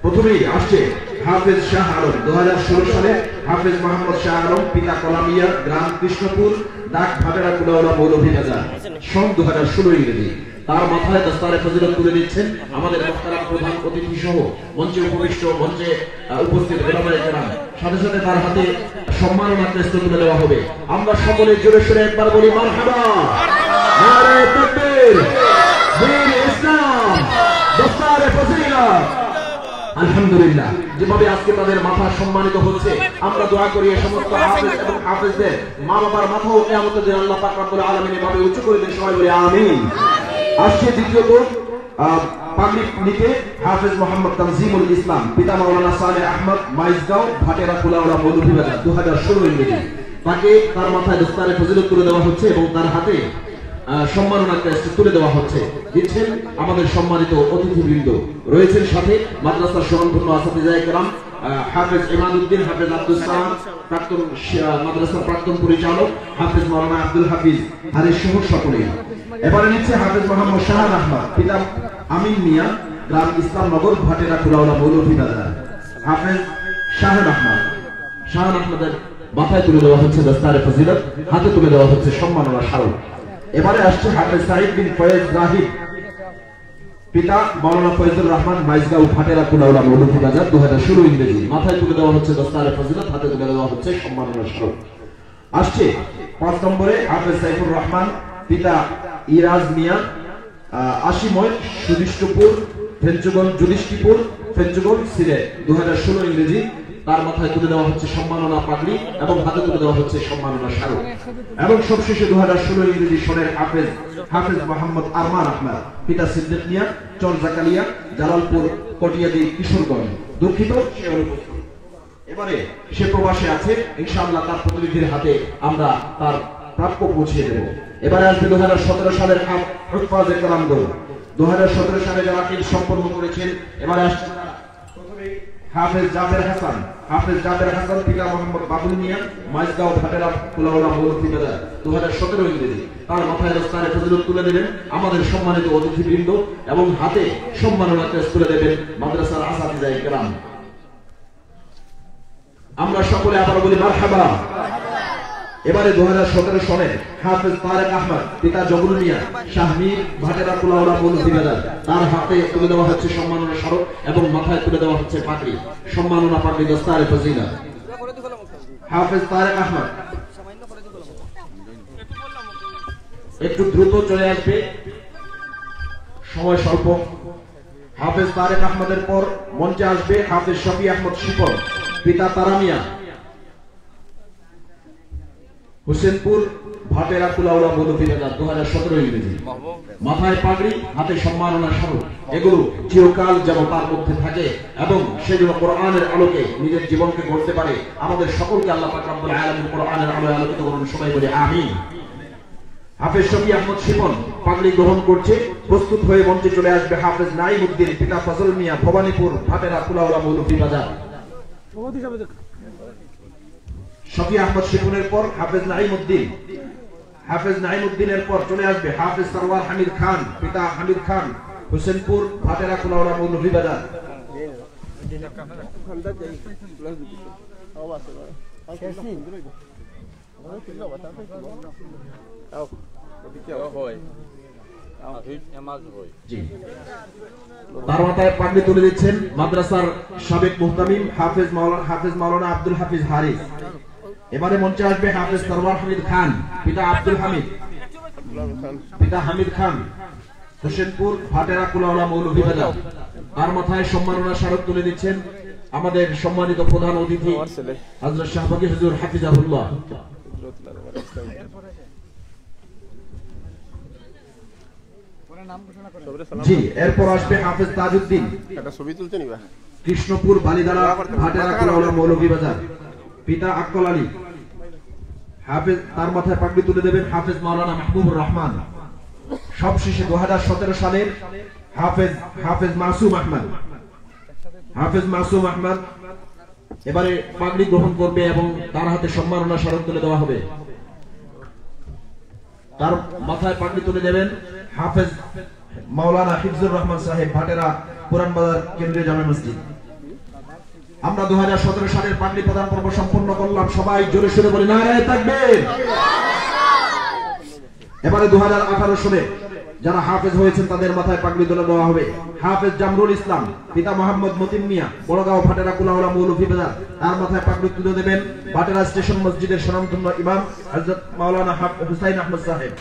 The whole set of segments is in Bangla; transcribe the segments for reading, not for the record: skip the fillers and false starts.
প্রথমেই আসছে হাফেজ শাহ আলম 2016 সালে হাফেজ মোহাম্মদ শাহ আলম পিতা কলামিয়া গ্রাম কৃষ্ণপুর ডাক ভাটেরা কুলাউড়া মৌলভীবাজার সন 2016 ইংরেজি। তার মাথায় দস্তারে ফজিলত তুলে দিচ্ছেন আমাদের মোহতারাম প্রধান অতিথি সহ মঞ্চে উপস্থিত উলামায়ে কেরাম। সাথে সাথে তার হাতে সম্মাননা ক্রেস্ট তুলে দেওয়া হবে। আমরা সকলে জোরে সোরে একবার বলি মারহাবা, নারে তাকবীর, দ্বীন ইসলাম, দস্তারে ফজিলত। আলহামদুলিল্লাহ, যেভাবে আজকে তাদের মাথা সম্মানিত হচ্ছে, আমরা দোয়া করি এই সমস্ত হাফেজ এবং হাফেজদের মা বাবার মাথাও কিয়ামতের দিন আল্লাহ পাক রব্বুল আলামিন এভাবে উঁচু করে দেন, সবাই বলি আমিন। আসছে দ্বিতীয়ত পাবলিক নিতে হাফেজ মোহাম্মদ তানজিমুল ইসলাম পিতা মাওলানা সালেহ আহমদ মাইজগাঁও ভাটেরা কুলাউড়া মৌলভীবাজার 2016 ইংরেজি। তাকে তার মাথায় দস্তারে ফজিলত তুলে দেওয়া হচ্ছে এবং তার হাতে সম্মাননা ক্রেস্ট তুলে দেওয়া হচ্ছে। দিচ্ছেন আমাদের সম্মানিত অতিথিবৃন্দ, রয়েছেন সাথে মাদ্রাসার স্বনামধন্য আসাতিজায়ে কেরাম হাফেজ ইমাদউদ্দিন, হাফেজ আব্দুল সালাম, প্রাক্তন মাদ্রাসার প্রাক্তন পরিচালক হাফেজ মাওলানা আব্দুল হাফিজ হারিস সহ সকলেই। এবারে নিচ্ছে হাফেজ মোহাম্মদ শাহান আহমদ পিতা আমিন মিয়া গ্রাম ইসলামনগর ভাটেরা কুলাউড়া মৌলভীবাজার। হাফেজ শাহান আহমদের মাথায় তুলে দেওয়া হচ্ছে দস্তারে ফজিলত, হাতে তুলে দেওয়া হচ্ছে সম্মাননা স্মারক। এবারে আসছে হাফেজ সাইদ বিন ফয়েজ রাহিব পিতা মাওলানা ফয়জুর রহমান মাইজগাঁও ভাটেরা কুলাউড়া মৌলভীবাজার 2016 ইংরেজি। মাথায় তুলে দেওয়া হচ্ছে দস্তারে ফজিলত, হাতে তুলে দেওয়া হচ্ছে সম্মাননা স্মারক। আসছে 5 নম্বরে হাফেজ সাইফুর রহমান পিতা ইরাজ মিয়া আশিময় সুদিষ্টপুর যুধিষ্ঠিপুর ফেঞ্চুগঞ্জ সিলেট 2016 ইংরেজি। তার মাথায় তুলে দেওয়া হচ্ছে সম্মাননা পাগড়ি এবং হাতে তুলে দেওয়া হচ্ছে সম্মাননা স্মারক। এবং সবশেষে 2016 ইংরেজি সনের হাফেজ মোহাম্মদ আরমান আহমদ পিতা সিদ্দিক মিয়া চর জাকালিয়া জালালপুর কটিয়াদি কিশোরগঞ্জ। দুঃখিত, সে অনুপস্থিত। এবারে সে প্রবাসে আছে, ইনশাআল্লাহ তার প্রতিনিধির হাতে আমরা তার প্রাপ্য পৌঁছে দেব। এবারে আসবে 2017 সালের হুফাজে কেরামগণ 2017 সালে যারা ঈদ সম্পন্ন করেছেন। এবারে আসছে হাফেজ জাবের হাসান পিতা মোহাম্মদ বাবুল মিয়া মাইজগাঁও ভাটেরা কুলাউড়া মৌলভীবাজার 2017 ইংরেজি। তার মাথায় দস্তারে ফজিলত তুলে দেবেন আমাদের সম্মানিত অতিথিবৃন্দ এবং হাতে সম্মাননা ক্রেস্ট তুলে দেবেন মাদ্রাসার আসাতিজায়ে কেরাম। আমরা সকলে আবার বলি মারহাবা। এবারে 2017 সনে হাফেজ তারেক আহমদ পিতা জবুল মিয়া শাহমীর ভাটেরা কুলাউড়া মৌলভীবাজার। তার হাতে তুলে দেওয়া হচ্ছে সম্মাননা স্মারক এবং মাথায় তুলে দেওয়া হচ্ছে পাগড়ি, সম্মাননা পাগড়ি দস্তারে ফজিলত। হাফেজ তারেক আহমদ একটু দ্রুত চলে আসবে, সময় স্বল্প। হাফেজ তারেক আহমদের পর মঞ্চে আসবে হাফেজ শফি আহমদ শিপন পিতা তারামিয়া হুসেনপুর ভাটেরা কুলাউড়া মৌলভীবাজার 2017 ইংরেজি। মাথায় পাগড়ি, হাতে সম্মাননা স্মারক। এগুলো চিরকাল যেন তার মধ্যে থাকে এবং সেগুলো কোরআনের আলোকে নিজের জীবনকে গড়তে পারে। আমাদের সকলকে আল্লাহ পাক রব্বুল আলামিন কোরআনের আলোয় আলোকিত করুন, সবাই বলে আমিন। হাফেজ শফি আহমদ শিপন পাগড়ি গ্রহণ করছে, প্রস্তুত হয়ে মঞ্চে চলে আসবে হাফেজ নাইমউদ্দিন পিতা ফজল মিয়া ভবানীপুর ভাটেরা কুলাউড়া মৌলভীবাজার। শফি আহমদ শিপনের পর হাফেজ নাইমউদ্দিনের পর চলে আসবে হাফেজ সরওয়ার হামিদ খান পিতা হামিদ খান হোসেনপুর ভাটেরা কুলাউড়া মৌলভীবাজার। তার মাথায় পাগড়ি তুলে দিচ্ছেন মাদ্রাসার সাবেক মুহতামিম হাফেজ মাওলানা আব্দুল হাফিজ হারিস। এবারে মঞ্চে আসবে হাফেজ সরওয়ার হামিদ খান পিতা হামিদ খান হোসেনপুর ভাটেরা কুলাউড়া মৌলভীবাজার। তার মাথায় সম্মাননা স্মারক তুলে দিচ্ছেন আমাদের সম্মানিত প্রধান অতিথি হযরত শাহবাগী হুজুর হাফিজাহুল্লাহ। জি, এরপর আসবে হাফেজ তাজউদ্দিন কৃষ্ণপুর বালিদারা ভাটেরা কুলাউড়া মৌলভীবাজার পিতা আক্কল আলী হাফেজ। তার মাথায় পাগড়ি তুলে দেবেন হাফেজ মাওলানা মাহবুবুর রহমান। সবশেষে 2017 সালের হাফেজ মাসুম আহমদ এবারে পাগড়ি গ্রহণ করবে এবং তার হাতে সম্মাননা স্মারক তুলে দেওয়া হবে। তার মাথায় পাগড়ি তুলে দেবেন হাফেজ মাওলানা হিফজুর রহমান সাহেব ভাটেরা পুরান বাজার কেন্দ্রীয় জামে মসজিদ। আমরা 2017 সালের পাগড়ি প্রদান পর্ব সম্পন্ন করলাম। সবাই জোরে সোরে বলি নারায়ে তাকবীর। এবারে 2018 সালে যারা হাফেজ হয়েছেন তাদের মাথায় পাগড়ি তুলে দেওয়া হবে। হাফেজ জামরুল ইসলাম, পিতা মোহাম্মদ মতিন মিয়া, বড়গাঁও ভাটেরা কুলাউলা মৌলভী বাজার, তার মাথায় পাগড়ি তুলে দেবেন ভাটেরা স্টেশন মসজিদের স্বনামধন্য ইমাম হযরত মাওলানা হুসাইন আহমদ সাহেব।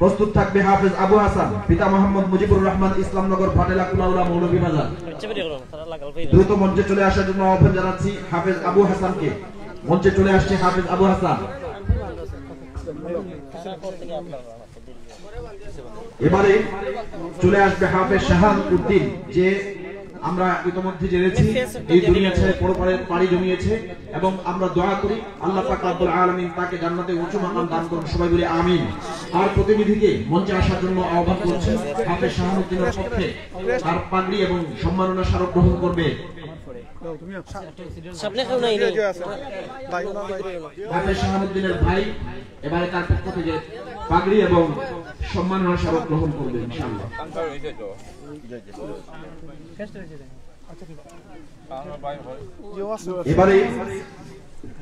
প্রস্তুত থাকবে হাফেজ আবু হাসান, পিতা মোহাম্মদ মুজিবুর রহমান, ইসলামনগর ভাটেরা কুলাউলা মৌলভী বাজার। দ্রুত মঞ্চে চলে আসার জন্য আহ্বান জানাচ্ছি হাফেজ আবু হাসানকে। মঞ্চে চলে আসছে হাফেজ আবু হাসান। এবারে চলে আসবে হাফেজ শাহান উদ্দিন, যে আমরা ইতিমধ্যে জেনেছি এই দুনিয়া ছেড়ে পরপারের পাড়ি জমিয়েছে, এবং আমরা দোয়া করি আল্লাহ পাক রব্বুল আলামিন তাকে জান্নাতে উঁচু মাকাম দান করুন। সবাই বলি আমিন। আর প্রতিনিধিকে মঞ্চে আসার জন্য আহ্বান করছেন হাফেজ শাহান উদ্দিনের পক্ষে তার পাগড়ি এবং সম্মাননা স্মারক গ্রহণ করবে হাফেজ শাহান উদ্দিনের ভাই। এবারে তার পক্ষ থেকে পাগড়ি এবং সম্মাননা স্মারক গ্রহণ করবে ইনশাআল্লাহ। এবারে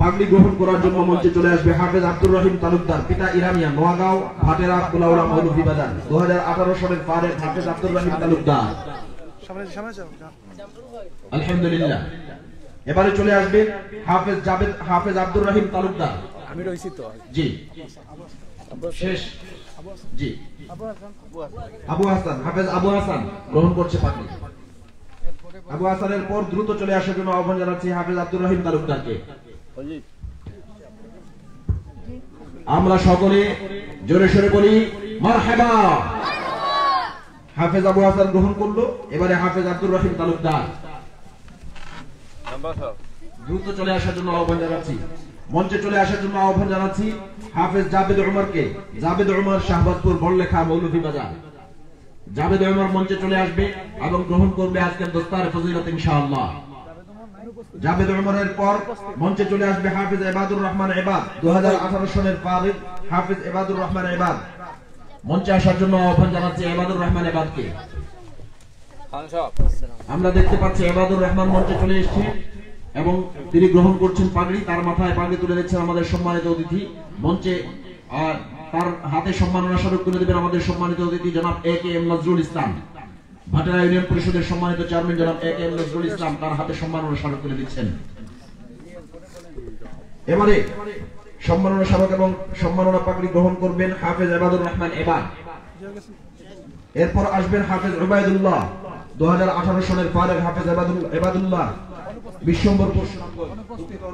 পাগড়ি গ্রহণ করার জন্য মঞ্চে চলে আসবে হাফেজ আব্দুর রহিম তালুকদার, পিতা ইরানিয়া, নোয়াগাঁও ভাটেরা কুলাউলা মৌলভী বাজার। 2018 সালের ফারেক হাফেজ আব্দুর রহিম তালুকদার। আলহামদুলিল্লাহ। এবারে চলে আসবে হাফেজ আব্দুর রহিম তালুকদার। আমি রইছি তো জি শেষ জি আবু হাসান, হাফেজ আবু হাসান গ্রহণ করছে পাগড়ি। আবু হাসানের পর দ্রুত চলে আসার জন্য আহ্বান জানাচ্ছি হাফেজ আব্দুর রহিম তালুকদারকে। আমরা সকলে জোরে সোরে বলি মারহাবা। হাফেজ আবু হাসান গ্রহণ করলো। এবারে হাফেজ আব্দুর রহিম তালুকদার দ্রুত চলে আসার জন্য আহ্বান জানাচ্ছি। মঞ্চে চলে আসার জন্য আহ্বান জানাচ্ছি হাফেজ জাবেদ উমরকে। জাবেদ উমর, শাহবাজপুর বড়লেখা মৌলভী বাজার। জাবেদ উমর মঞ্চে চলে আসবে এবং গ্রহণ করবে আজকের দস্তারে ফজিলত ইনশাআল্লাহ। জাবেদ উমরের পর মঞ্চে চলে আসবে হাফেজ ইবাদুর রহমান ইবাদ, 2018 সালের ফারিক হাফেজ ইবাদুর রহমান ইবাদ। মঞ্চে আসার জন্য আহ্বান জানাচ্ছি ইবাদুর রহমান ইবাদকে। আমরা দেখতে পাচ্ছি ইবাদুর রহমান মঞ্চে চলে এসেছে এবং তিনি গ্রহণ করছেন পাগড়ি। তার মাথায় পাগড়ি তুলে দিচ্ছেন আমাদের সম্মানিত অতিথি। মঞ্চে তার হাতে সম্মাননা স্মারক তুলে দেবেন আমাদের সম্মানিত অতিথি জনাব এ.কে.এম. নজরুল ইসলাম। ভাটেরা ইউনিয়ন পরিষদের সম্মানিত চেয়ারম্যান জনাব এ.কে.এম. নজরুল ইসলাম তার হাতে সম্মাননা স্মারক তুলে দিচ্ছেন। এবারে সম্মাননা স্মারক এবং সম্মাননা পাগড়ি গ্রহণ করবেন হাফেজ ইবাদুর রহমান ইবাদ। এরপর আসবেন হাফেজ উবাইদুল্লাহ, 2018 সালের ফারেক হাফেজ ইবাদুল্লাহ বিশ্বম্বর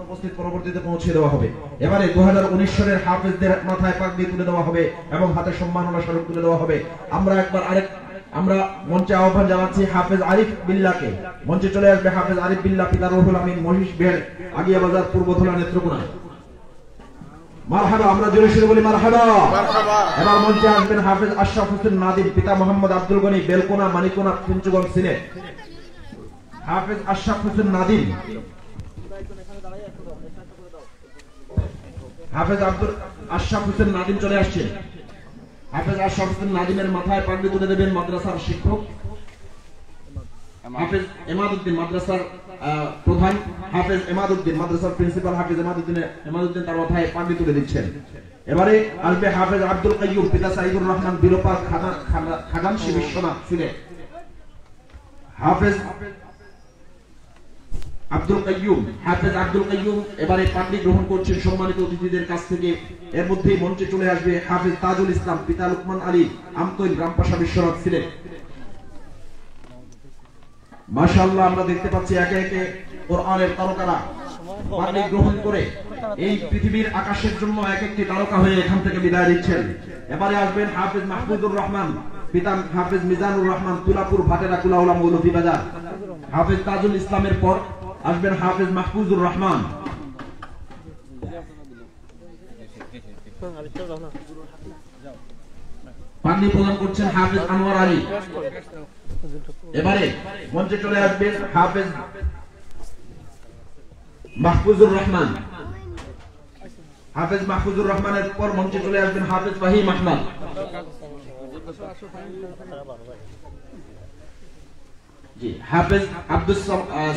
উপস্থিত পরবর্তীতে পৌঁছে দেওয়া হবে। এবারে 2019 সালের হাফেজদের মাথায় পাগড়ি তুলে দেওয়া হবে এবং হাতে সম্মাননা স্মারক তুলে দেওয়া হবে। আমরা মঞ্চে আহ্বান জানাচ্ছি হাফেজ আরিফ বিল্লাহকে। মঞ্চে চলে আসবে হাফেজ আরিফ বিল্লাহ, পিতা রুহুল আমিন, মহিষ বের, আগিয়া বাজার, পূর্বধলা, নেত্রকোনা। মারহাবা। আমরা জোরে সোরে বলি মারহাবা। এবার মঞ্চে আসবেন হাফেজ আশরাফ হোসেন নাদিম, পিতা মোহাম্মদ আব্দুল গনি, বেলকোনা, মানিকোনা, পঞ্চগড়, সিলেট। হাফেজ আশরাফ হোসেন নাদিম, হাফেজ আশরাফ হোসেন নাদিম চলে আসছেন। হাফেজ আশরাফ হোসেন নাদিমের মাথায় পাগড়ি তুলে দেবেন মাদ্রাসার শিক্ষক হাফেজ এমাদউদ্দিন, মাদ্রাসার প্রধান হাফেজ এমাদউদ্দিন, মাদ্রাসার প্রিন্সিপাল হাফেজ এমাদউদ্দিন তার মাথায় পাগড়ি তুলে দিচ্ছেন। এবারে আসবে হাফেজ আব্দুল কাইয়ুম, পিতা সাইদুর রহমান, বিলোপার, খাজানশী, বিশ্বনাথ, সিলেট। হাফেজ আব্দুল কাইয়ুম, হাফেজ আব্দুল কাইয়ুম এবারে পাগড়ি গ্রহণ করছেন সম্মানিত অতিথিদের কাছ থেকে। এর মধ্যেই মঞ্চে চলে আসবে হাফেজ তাজুল ইসলাম, পিতা লুকমান আলী, আমতৈল, রামপাশা, বিশ্বনাথ, সিলেট। মাশাআল্লাহ। আমরা দেখতে পাচ্ছি একে একে কোরআনের তারকারা পাগড়ি গ্রহণ করে এই পৃথিবীর আকাশের জন্য এক একটি তারকা হয়ে এখান থেকে বিদায় নিচ্ছেন। এবারে আসবেন হাফেজ মাহফুজুর রহমান, পিতা হাফেজ মিজানুর রহমান, তুলাপুর, ভাটেরা কুলাউলা মৌলভী বাজার। হাফেজ তাজুল ইসলামের পর আসবেন হাফেজ মাহফুজুর রহমান। পাগড়ি প্রদান করছেন হাফেজ আনোয়ার আলী। এবারে মঞ্চে চলে আসবেন হাফেজ মাহফুজুর রহমান। হাফেজ মাহফুজুর রহমানের পর মঞ্চে চলে আসবেন হাফেজ ফাহিম আহমদ। জি হাফেজ আব্দুল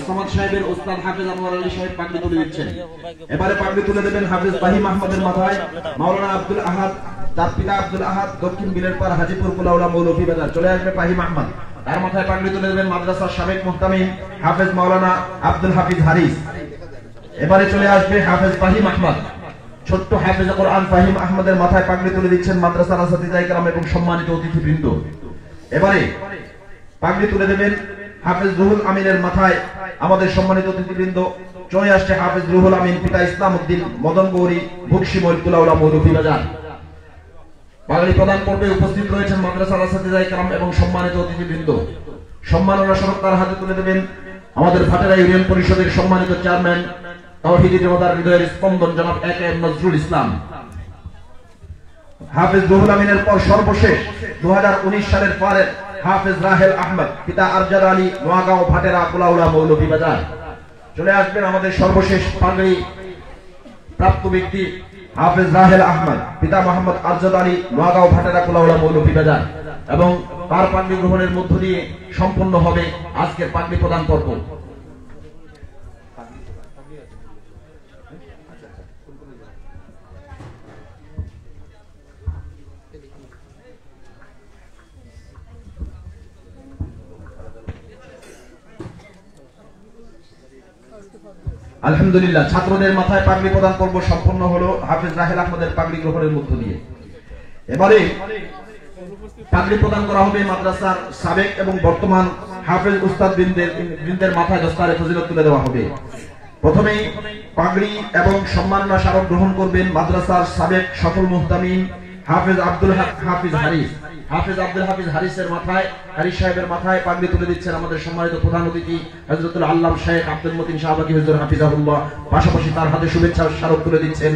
সামাদ সাহেবের ওস্তাদ হাফেজ আনোয়ার আলী সাহেব পাগড়ি তুলে দিচ্ছেন। এবারে পাগড়ি তুলে দেবেন হাফেজ ফাহিম আহমদের মাথায় মাওলানা আব্দুল আহাদ, তার পিতা আব্দুল আহাদ, দক্ষিণ বিলের পার হাজিপুর কুলাউড়া মৌলভীবাজার। চলে আসবে ফাহিম আহমদ, তার মাথায় পাগড়ি তুলে দেবেন মাদ্রাসার সাবেক মুহতামিম হাফেজ মাওলানা আব্দুল হাফিজ হারিস। এবারে চলে আসবে হাফেজ ফাহিম আহমদ, ছোট্ট হাফেজ কোরআন ফাহিম আহমদের মাথায় পাগড়ি তুলে দিচ্ছেন মাদ্রাসার আসাতিজা ইকরাম এবং সম্মানিত অতিথিবৃন্দ। এবারে পাগড়ি তুলে দেবেন হাফেজ রুহুল আমিনের মাথায় আমাদের সম্মানিত অতিথিবৃন্দ। চলে আসছে হাফেজ রুহুল আমিন, পিতা ইসলাম উদ্দিন, মদন গৌরী, ভুকশিমল, কুলাউড়া মৌলভীবাজার। পাগড়ি প্রদান করবে উপস্থিত রয়েছেন মাদ্রাসার আসাতিজা ইকরাম এবং সম্মানিত অতিথিবৃন্দ। সম্মাননা স্বরূপ তার হাতে তুলে দেবেন আমাদের ভাটেরা ইউনিয়ন পরিষদের সম্মানিত চেয়ারম্যান তাওহীদি জনতার হৃদয়ের স্পন্দন জনাব এ.কে.এম. নজরুল ইসলাম। হাফেজ রুহুল আমিনের পর সর্বশেষ 2019 সালের পরে হাফেজ রাহেল আহমদ, পিতা আরজাদ আলী, নোয়াগাঁও, ভাটেরা, কুলাউড়া মৌলভীবাজার। চলে আসবেন আমাদের সর্বশেষ পাগড়ি প্রাপ্ত ব্যক্তি হাফেজ রাহেল আহমদ, পিতা মোহাম্মদ আরজাদ আলী, নোয়াগাঁও, ভাটেরা, কুলাউড়া মৌলভীবাজার। এবং তার পাগড়ি গ্রহণের মধ্য দিয়ে সম্পন্ন হবে আজকের পাগড়ি প্রদান পর্ব। আলহামদুলিল্লাহ, ছাত্রদের মাথায় পাগড়ি প্রদান পর্ব সম্পন্ন হলো হাফেজ রাহেল আহমদের পাগড়ি গ্রহণের মধ্য দিয়ে। এবারে পাগড়ি প্রদান করা হবে মাদ্রাসার সাবেক এবং বর্তমান হাফেজ উস্তাদ বৃন্দের মাথায় দস্তারে ফজিলত তুলে দেওয়া হবে। প্রথমেই পাগড়ি এবং সম্মাননা স্মারক গ্রহণ করবেন মাদ্রাসার সাবেক সফল মুহতামিম হাফেজ আব্দুল হাফিজ হারিস। হাফেজ আব্দুল হাফিজ হারিসের মাথায়, হারিস সাহেবের মাথায় পাগড়ি তুলে দিচ্ছেন আমাদের সম্মানিত প্রধান অতিথি হযরতুল আল্লাম শেখ আব্দুল মতিন শাহবাগী হুজুর হাফিজাহুল্লাহ। পাশাপাশি তার হাতে শুভেচ্ছা স্মারক তুলে দিচ্ছেন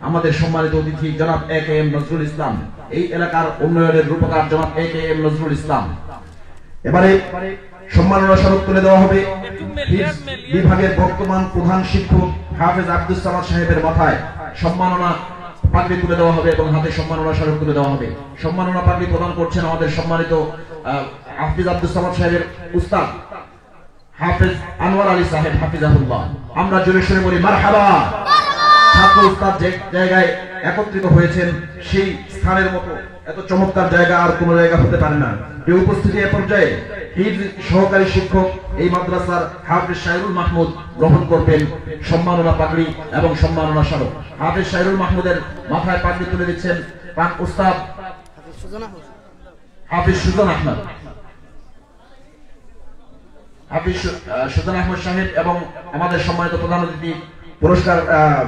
আমাদের সম্মানিত অতিথি জনাব এ.কে.এম. নজরুল ইসলাম, এই এলাকার উন্নয়নের রূপকার জনাব এ.কে.এম. নজরুল ইসলাম। এবারে সম্মাননা স্মারক তুলে দেওয়া হবে বিভাগের বর্তমান প্রধান শিক্ষক হাফেজ আব্দুল সামাদ সাহেবের মাথায় সম্মাননা পাগড়ি তুলে দেওয়া হবে এবং হাতে সম্মাননা স্মারক তুলে দেওয়া হবে। সম্মাননা পাগড়ি প্রদান করছেন আমাদের সম্মানিত হাফিজ আব্দুল সামাদ সাহেবের উস্তাদ হাফেজ আনোয়ার আলী সাহেব হাফিজাহুল্লাহ। আমরা জোরে সোরে বলি মারহাবা। ছাত্র উস্তাদ যে জায়গায় একত্রিত হয়েছেন সেই স্থানের মতো এত চমৎকার জায়গা আর কোন জায়গা হতে পারে না। এই উপস্থিতি এ পর্যায়ে সহকারী শিক্ষক এই মাদ্রাসার হাফেজ শাহরুল মাহমুদ গ্রহণ করবেন সম্মাননা পাগড়ি এবং সম্মাননা স্মারক। হাফেজ শাহরুল মাহমুদের মাথায় পাগড়ি তুলে দিচ্ছেন পাক উস্তাদ হাফেজ সুজন আহমদ, হাফেজ সুজন আহমদ সাহেব এবং আমাদের সম্মানিত প্রধান অতিথি পুরস্কার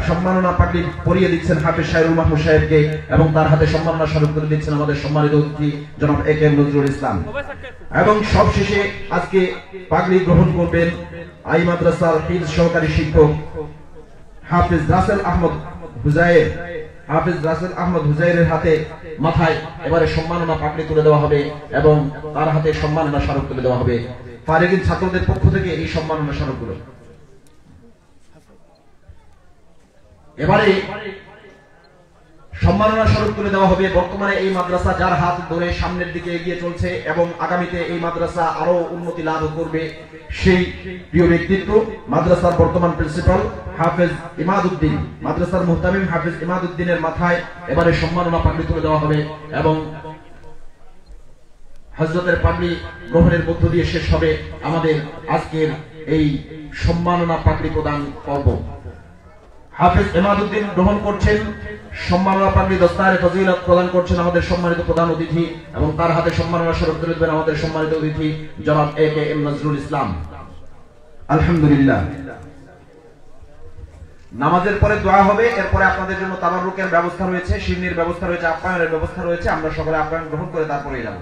সম্মাননা পাগড়ি পরিয়ে দিচ্ছেন হাফেজ শাহরুল মাহমুদ সাহেবকে এবং তার হাতে সম্মাননা স্মারক তুলে দিচ্ছেন আমাদের সম্মানিত অতিথি জনাব এ.কে.এম. নজরুল ইসলাম। এবং সবশেষে আজকে পাগড়ি গ্রহণ করবেন আই মাদ্রাসার হিফজ সহকারী শিক্ষক হাফেজ রাসেল আহমদ হুজাইর। হাফেজ রাসেল আহমদ হুজাইরের হাতে মাথায় এবারে সম্মাননা পাগড়ি তুলে দেওয়া হবে এবং তার হাতে সম্মাননা স্মারক তুলে দেওয়া হবে। ফারিগিন ছাত্রদের পক্ষ থেকে এই সম্মাননা স্মারকগুলো এবারে সম্মাননা স্মারক তুলে দেওয়া হবে। বর্তমানে এই মাদ্রাসা যার হাত ধরে সামনের দিকে এগিয়ে চলছে এবং আগামীতে এই মাদ্রাসা আরো উন্নতি লাভ করবে সেই প্রিয় ব্যক্তিত্ব মাদ্রাসার বর্তমান প্রিন্সিপাল হাফেজ ইমাদউদ্দিন, মাদ্রাসার মুহতামিম হাফেজ ইমাদউদ্দিনের মাথায় এবারে সম্মাননা পাগড়ি তুলে দেওয়া হবে এবং হযরতের পাগড়ি গ্রহণের মধ্য দিয়ে শেষ হবে আমাদের আজকের এই সম্মাননা পাগড়ি প্রদান পর্ব। হাফেজ ইমাদউদ্দিন গ্রহণ করছেন সম্মাননা পাগড়ি, দস্তারে ফজিলত প্রদান করছেন আমাদের সম্মানিত প্রধান অতিথি এবং তার হাতে সম্মাননা স্মারক তুলে দেবেন আমাদের সম্মানিত অতিথি জনাব এ.কে.এম. নজরুল ইসলাম। আলহামদুলিল্লাহ, নামাজের পরে দোয়া হবে, এরপরে আপনাদের জন্য তাবাররুকের ব্যবস্থা রয়েছে, শিরনির ব্যবস্থা রয়েছে, আপ্যায়নের ব্যবস্থা রয়েছে। আমরা সকলে আপ্যায়ন গ্রহণ করে তারপরে যাব।